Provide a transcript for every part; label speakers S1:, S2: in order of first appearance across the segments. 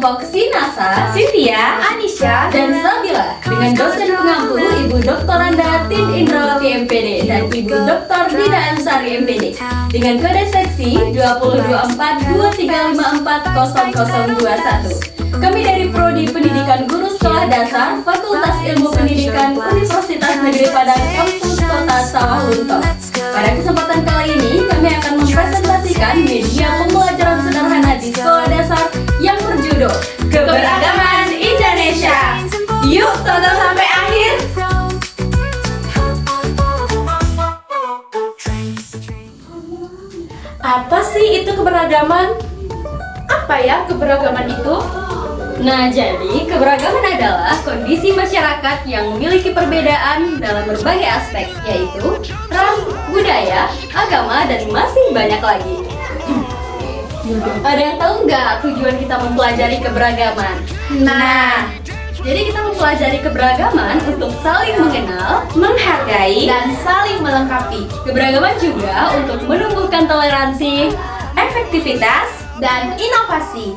S1: Tupoksi Nasa,
S2: Cynthia, Anisha,
S1: dan Sabila dengan dosen pengampu Ibu Dr. Randa Tin Indrawati MPD dan Ibu Dr. Dina Ansari MPD dengan kode seksi 202423540021. Kami dari Prodi Pendidikan Guru Sekolah Dasar Fakultas Ilmu Pendidikan Universitas Negeri Padang Kampus Kota Sawah Lunto. Pada kesempatan kali ini kami akan mempresentasikan media pembelajaran sederhana di sekolah dasar yang berjudul
S2: Keberagaman Indonesia. Yuk tonton sampai akhir. Apa sih itu keberagaman? Apa ya keberagaman itu?
S1: Nah, jadi keberagaman adalah kondisi masyarakat yang memiliki perbedaan dalam berbagai aspek, yaitu ras, budaya, agama, dan masih banyak lagi. Ada yang tahu nggak tujuan kita mempelajari keberagaman?
S2: Nah,
S1: Jadi kita mempelajari keberagaman untuk saling mengenal,
S2: menghargai dan saling melengkapi.
S1: keberagaman juga untuk menumbuhkan toleransi,
S2: Efektivitas dan inovasi.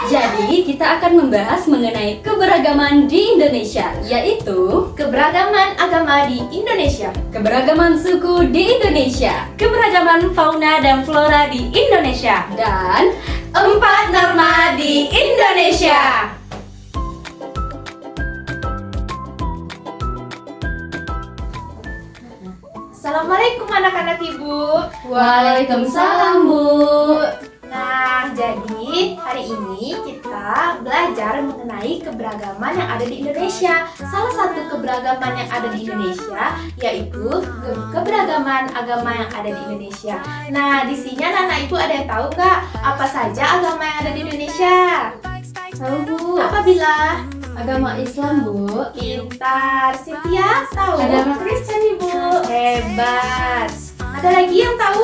S1: Jadi, kita akan membahas mengenai keberagaman di Indonesia, yaitu
S2: Keberagaman agama di Indonesia.
S1: keberagaman suku di Indonesia,
S2: Keberagaman fauna dan flora di Indonesia.
S1: dan
S2: 4 norma di Indonesia. Assalamualaikum anak-anak ibu.
S1: Waalaikumsalam, Bu.
S2: Nah, jadi hari ini kita belajar mengenai keberagaman yang ada di Indonesia. Salah satu keberagaman yang ada di Indonesia yaitu keberagaman agama yang ada di Indonesia. Nah, di sini anak-anak ibu ada yang tahu nggak apa saja agama yang ada di Indonesia?
S1: Tahu, Bu.
S2: Apa bila?
S1: Agama Islam, Bu.
S2: Pintar. Cynthia tahu?
S1: Agama Kristen, Ibu.
S2: Hebat. Ada lagi yang tahu?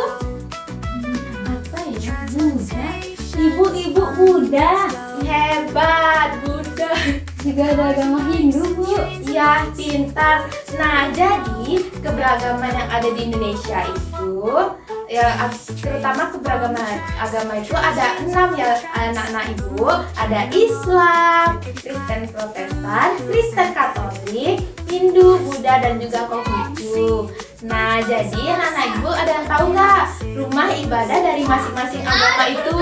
S1: Apa ya? Buddha. Ibu-ibu Buddha.
S2: Hebat, Buddha.
S1: Juga ada agama Hindu, Bu.
S2: Ya, pintar. Nah, jadi keberagaman yang ada di Indonesia itu ya, terutama keberagaman agama itu ada 6 ya anak-anak ibu. Ada Islam, Kristen Protestan, Kristen Katolik, Hindu, Buddha, dan juga Konghucu. Nah, jadi anak-anak ibu ada yang tahu nggak rumah ibadah dari masing-masing agama itu?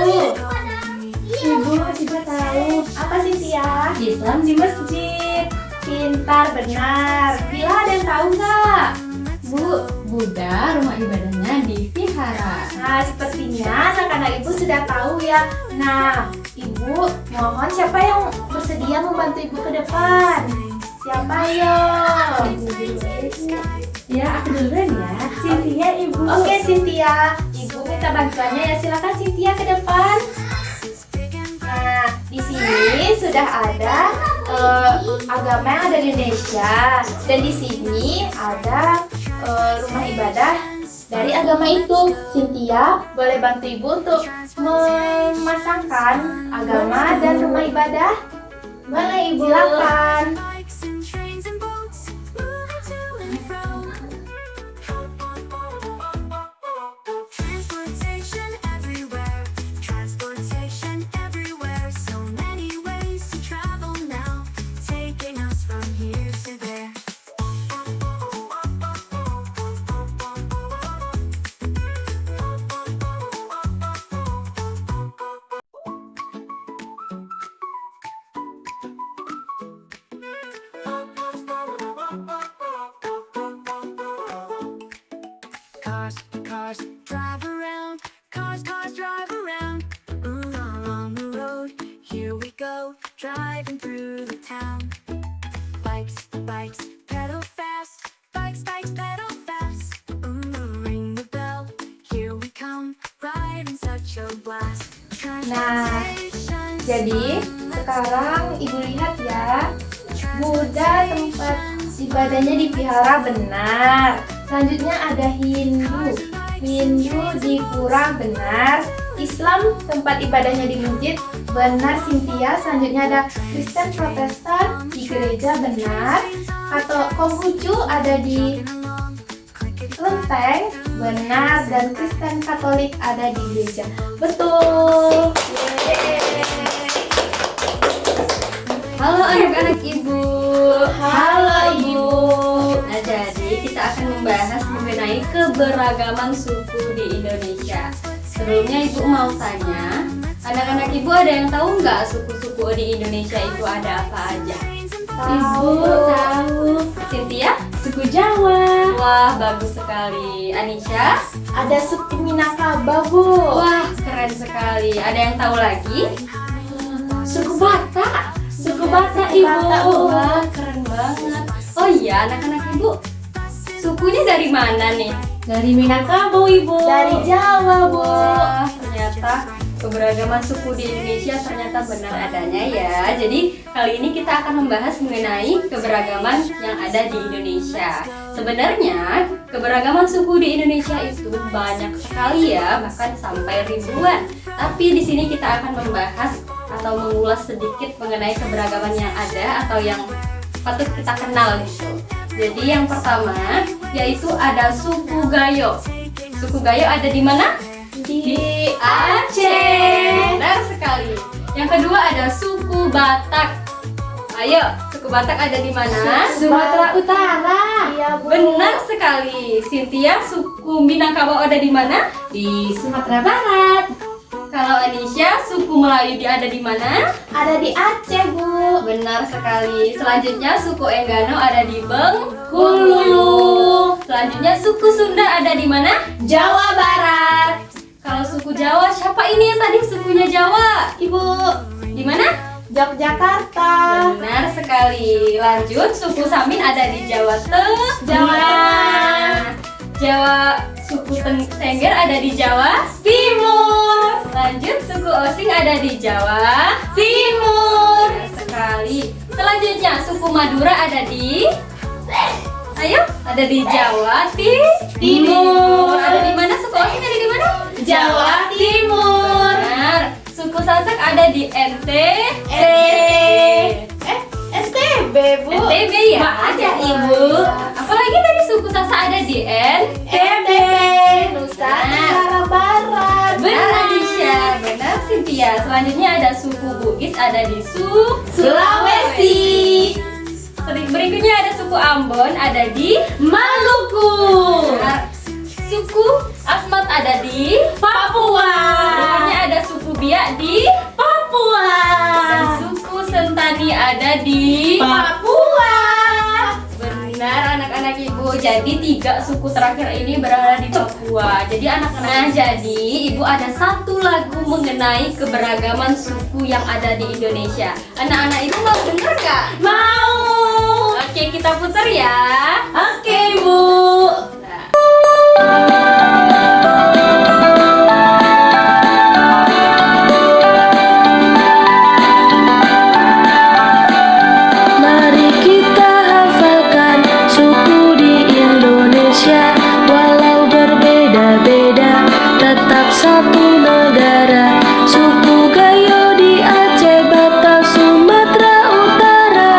S1: Ibu juga tahu.
S2: Apa sih, Tia?
S1: Islam di masjid.
S2: Pintar, benar. Bila ada yang tahu nggak?
S1: Bu, Buddha rumah ibadahnya di vihara.
S2: Nah, sepertinya anak-anak ibu sudah tahu ya. Nah, ibu mohon siapa yang bersedia membantu ibu ke depan? Siapa yo?
S1: Ya, aku duluan ya. Cynthia, Ibu.
S2: Oke, Cynthia. Ibu minta bantuannya ya. Silakan Cynthia ke depan. Nah, di sini sudah ada agama yang ada di Indonesia, dan di sini ada rumah ibadah dari agama itu. Cynthia, boleh bantu ibu untuk memasangkan agama dan rumah ibadah?
S1: Boleh, Ibu.
S2: Silakan.
S3: Transportation everywhere, so many ways to travel now, taking us from here to there. Cars drive around, cars drive around. Along the road, here we go, driving through the town. Bikes pedal fast, bikes pedal fast. Ring the bell, here we come, riding such a blast.
S2: Nah, jadi sekarang ibu lihat ya, Buddha tempat ibadahnya di vihara, benar. Selanjutnya ada Hindu di pura, benar. Islam tempat ibadahnya di masjid, benar Cynthia. Selanjutnya ada Kristen Protestan di gereja, benar. Atau Konghucu ada di lenteng, benar. Dan Kristen Katolik ada di gereja, betul. Yeay.
S1: Halo anak-anak ibu.
S2: Halo ibu.
S1: Nah, jadi kita akan membahas mengenai keberagaman suku di Indonesia. Sebelumnya ibu mau tanya, anak-anak ibu ada yang tahu nggak suku-suku di Indonesia itu ada apa aja?
S2: Ibu tahu.
S1: Cynthia?
S2: Suku Jawa.
S1: Wah, bagus sekali. Anisha?
S2: Ada suku Minangkabau, Bu.
S1: Wah, keren sekali. Ada yang tahu lagi?
S2: Suku Batak.
S1: Suku Batak, Ibu. Wah, keren banget. Oh iya, anak-anak ibu, sukunya dari mana nih?
S2: Dari Minangkabau, Ibu. Dari Jawa, Bu.
S1: Wah, ternyata keberagaman suku di Indonesia ternyata benar adanya ya. Jadi kali ini kita akan membahas mengenai keberagaman yang ada di Indonesia. Sebenarnya keberagaman suku di Indonesia itu banyak sekali ya, bahkan sampai ribuan. Tapi di sini kita akan membahas atau mengulas sedikit mengenai keberagaman yang ada atau yang patut kita kenal gitu. Jadi yang pertama yaitu ada suku Gayo. Suku Gayo ada di mana? Di Aceh. Benar sekali. Yang kedua ada suku Batak. Ayo, suku Batak ada di mana?
S2: Sumatera Utara. Iya, Bu.
S1: Benar sekali. Cynthia, suku Minangkabau ada di mana?
S2: Di Sumatera Barat.
S1: Kalau Anisha, suku Melayu dia ada di mana?
S2: Ada di Aceh, Bu.
S1: Benar sekali. Selanjutnya suku Enggano ada di Bengkulu. Selanjutnya suku Sunda ada di mana?
S2: Jawa Barat.
S1: Kalau suku Jawa, siapa ini yang tadi sukunya Jawa?
S2: Ibu,
S1: Di mana?
S2: Yogyakarta.
S1: Benar sekali. Lanjut, suku Samin ada di Jawa Tengah.
S2: Jawa Tengah.
S1: Jawa suku Tengger ada di Jawa Timur. Lanjut, suku Osing ada di Jawa Timur. Benar sekali. Selanjutnya, suku Madura ada di ada di Jawa Timur. Ada di mana suku Osing ada di mana?
S2: Jawa Timur.
S1: Benar. Suku Sasak ada di NTB.
S2: NTB, Bu.
S1: NTB ya?
S2: Nggak ada, Ibu.
S1: Apalagi tadi suku Sasak ada di
S2: NTB, Nusa Tenggara Barat.
S1: Benar Anisha, benar Cynthia. Selanjutnya ada suku Bugis ada di
S2: Sulawesi.
S1: Berikutnya ada suku Ambon ada di
S2: Maluku.
S1: Benar. Suku Asmat ada di
S2: Papua.
S1: Berikutnya ada suku Biak di
S2: Papua.
S1: dan suku Sentani ada di
S2: Papua.
S1: Benar anak-anak ibu. Jadi 3 suku terakhir ini berada di Papua. Jadi anak-anak, jadi ibu ada satu lagu mengenai keberagaman suku yang ada di Indonesia. Anak-anak ibu mau denger nggak?
S2: Mau.
S1: Oke, kita putar ya.
S2: Oke, Bu.
S1: Nah.
S4: Mari kita hafalkan suku di Indonesia. Walau berbeda-beda, tetap satu negara. Suku Gayo di Aceh, Batak, Sumatera Utara,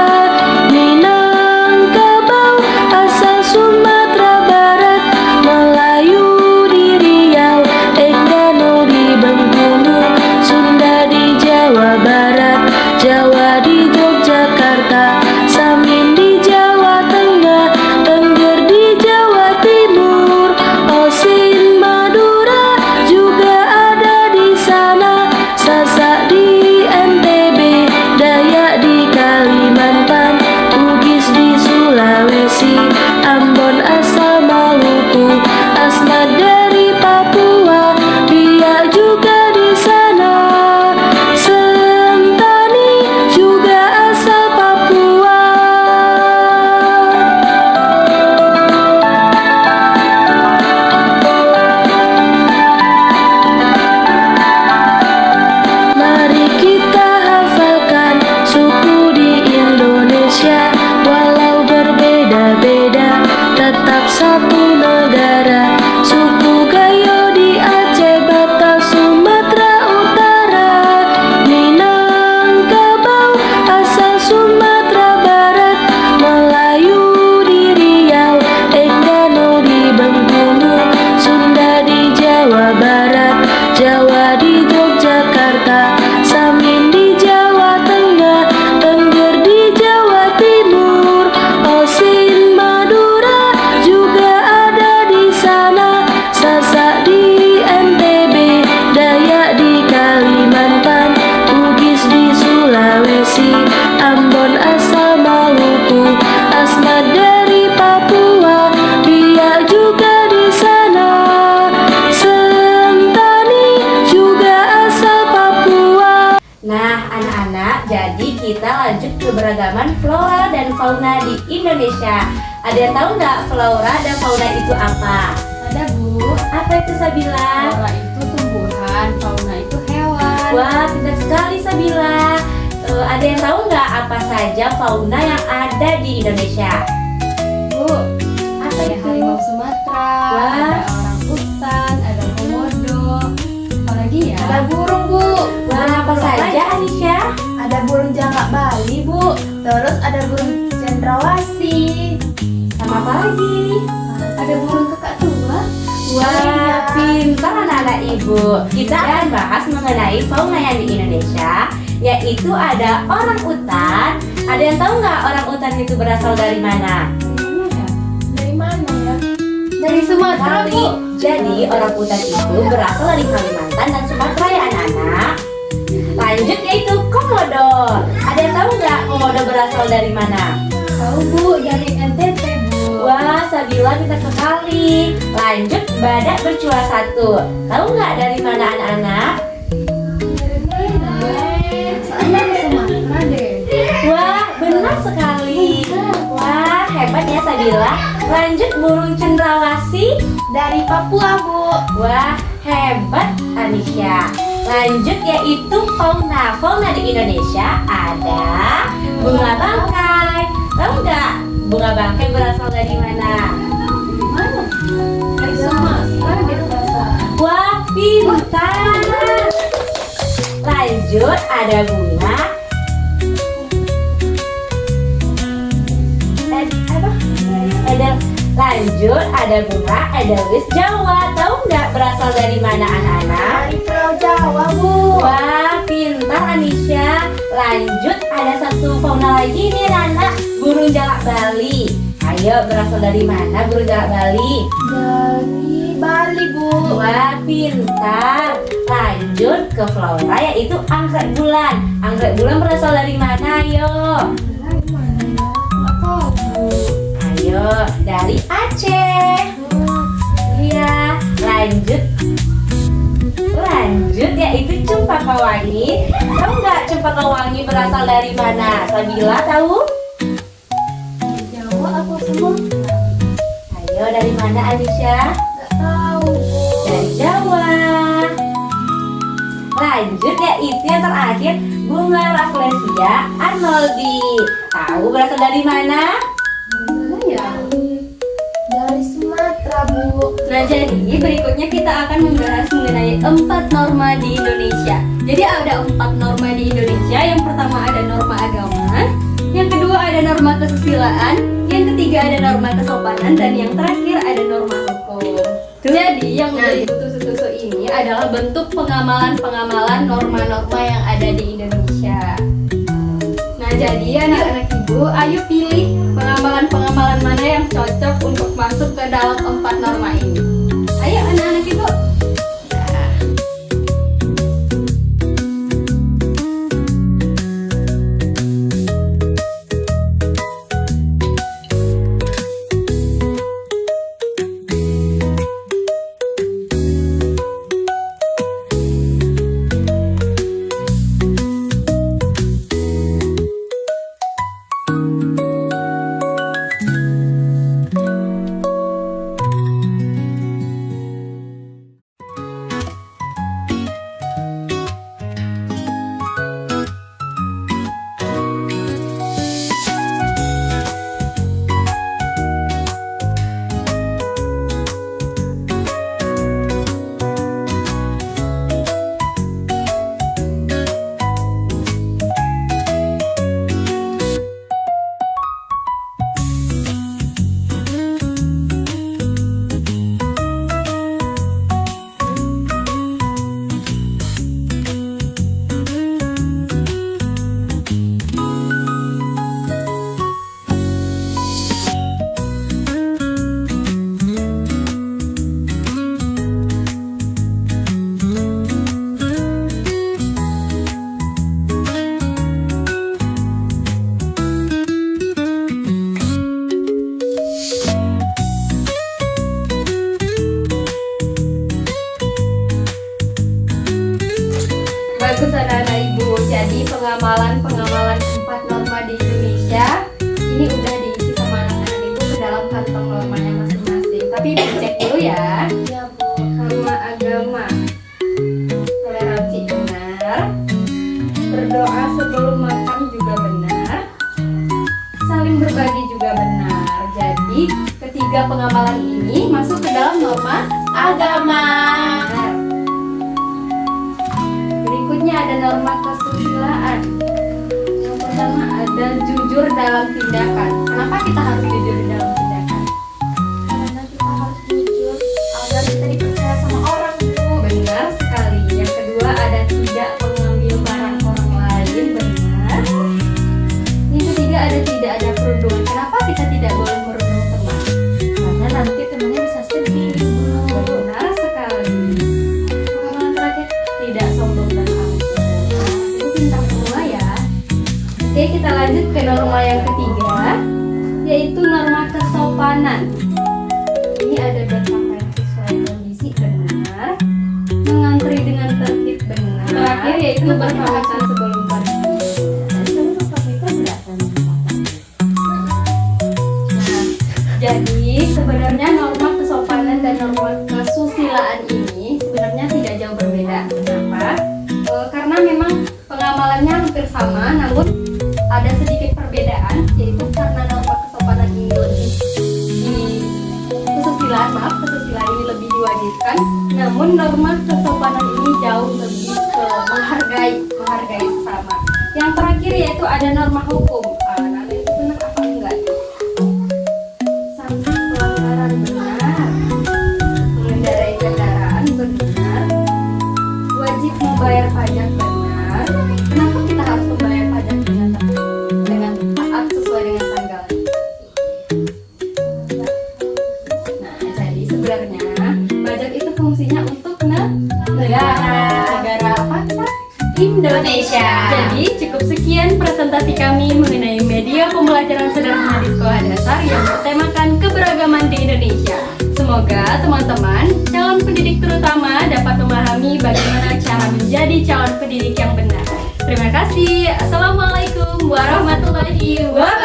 S4: Minangkabau,
S5: keberagaman flora dan fauna di Indonesia. Ada yang tahu nggak flora dan fauna itu apa?
S1: Ada Bu,
S5: Apa itu Sabila?
S1: flora itu tumbuhan, fauna itu hewan.
S5: Wah, pintar sekali Sabila. Ada yang tahu nggak apa saja fauna yang ada di Indonesia?
S1: Bu,
S5: Apa
S1: ada
S5: itu?
S1: harimau Sumatera,
S5: Wah.
S1: ada orang utan, ada komodo, apalagi ya?
S2: Ada burung Bu.
S5: Wah, apa saja Anisha?
S2: Ada burung jalak Bali Bu. Terus ada burung cendrawasih.
S5: Sama apa lagi?
S1: Ada burung kakak tua.
S5: Wah, pintar anak-anak ibu. Kita akan bahas mengenai fauna yang di Indonesia, yaitu ada orang utan. Ada yang tahu nggak orang utan itu berasal dari mana?
S2: Dari mana ya?
S1: Dari Sumatera Bu.
S5: Jadi orang utan itu berasal dari Kalimantan dan Sumatera ya anak-anak. Lanjut yaitu komodo. Ada yang tahu nggak komodo berasal dari mana?
S1: Tahu Bu, dari NTT Bu.
S5: Wah, Sabila pintar sekali. Lanjut badak bercula satu. Tahu nggak dari mana anak-anak?
S1: Soalnya di Sumatera deh.
S5: Wah, benar sekali. Wah, hebat ya Sabila. Lanjut burung cendrawasih.
S2: Dari Papua Bu.
S5: Wah, hebat Anisha. Lanjut yaitu fauna. Fauna di Indonesia ada bunga bangkai. Tahu nggak bunga bangkai berasal dari mana?
S1: Mana? Dari Sumatera deh perasaan.
S5: Wah, pintar. Lanjut ada bunga apa? Lanjut ada bunga edelweiss Jawa. Tahu nggak berasal dari mana anak-anak?
S2: Dari Pulau Jawa Bu.
S5: Wah, pintar Anisha. Lanjut ada satu fauna lagi nih Nana, burung jalak Bali. Ayo, berasal dari mana burung jalak Bali?
S2: Dari Bali Bu.
S5: Wah, pintar. Lanjut ke flora yaitu anggrek bulan. Anggrek bulan berasal dari mana? Ayo.
S2: Dari mana ya? Nggak tahu Bu.
S5: Ayo, dari Aceh. Iya, lanjut. Lanjut yaitu cempaka wangi. Tahu nggak cempaka wangi berasal dari mana? Sabila tahu?
S1: Jawa apa Sumatera?
S5: Ayo, dari mana Anisha?
S2: Nggak tahu Bu.
S5: Dari Jawa. Lanjut yaitu yang terakhir bunga Rafflesia arnoldi. Tahu berasal dari mana?
S1: Mana ya?
S2: Dari Sumatera Bu.
S1: Nah, jadi berikutnya kita akan membahas mengenai 4 norma di Indonesia. Jadi ada 4 norma di Indonesia. Yang pertama ada norma agama, yang kedua ada norma kesusilaan, yang ketiga ada norma kesopanan, dan yang terakhir ada norma hukum. Jadi yang menjadi tusuk-tusuk ini adalah bentuk pengamalan norma-norma yang ada di Indonesia. Nah, jadi anak-anak ibu, ayo pilih pengamalan mana yang cocok untuk masuk ke dalam 4 norma ini. Ayo anak-anak ibu. berbagi juga benar. Jadi, ketiga pengamalan ini masuk ke dalam norma
S5: Agama.
S1: benar. Berikutnya ada norma kesusilaan. Yang pertama ada jujur dalam tindakan. Kenapa kita harus jujur di dalam tindakan?
S2: Karena kita harus jujur agar kita dipercaya sama orang, Bu.
S1: Benar sekali. Yang kedua ada tidak mengambil barang orang lain. Benar. Yang ketiga ada tidak ada perundungan. Kenapa kita tidak boleh merundung teman?
S5: Karena nanti temennya bisa sedih.
S1: Benar sekali. Pengamalan terakhir tidak sombong dan halus. Itu pintar semua ya. Oke, kita lanjut ke norma yang ketiga, yaitu norma kesopanan. Ini ada berpakaian sesuai kondisi. Benar. Mengantri dengan tertib. Benar. Terakhir yaitu berpamitan sebelum pergi. Nah, jadi sebenarnya norma kesopanan dan norma kesusilaan ini sebenarnya tidak jauh berbeda. Kenapa? Karena memang pengamalannya hampir sama, namun ada sedikit perbedaan, yaitu karena norma kesopanan ini lebih kesusilaan ini lebih diwajibkan, namun norma kesopanan ini jauh lebih menghargai sesama. Yang terakhir yaitu ada norma hukum. Nah, itu benar apa enggak? Sanksi pelanggaran benar. Mengendarai kendaraan benar. Wajib membayar pajak benar. Kenapa kita harus membayar pajak dengan taat sesuai dengan tanggal? Nah, jadi sebenarnya pajak itu fungsinya untuk negara apa?
S5: Indonesia.
S1: Jadi cukup sekian presentasi kami mengenai media pembelajaran sederhana di sekolah dasar yang bertemakan keberagaman di Indonesia. Semoga teman-teman calon pendidik terutama dapat memahami bagaimana cara menjadi calon pendidik yang benar. Terima kasih. Assalamualaikum warahmatullahi wabarakatuh.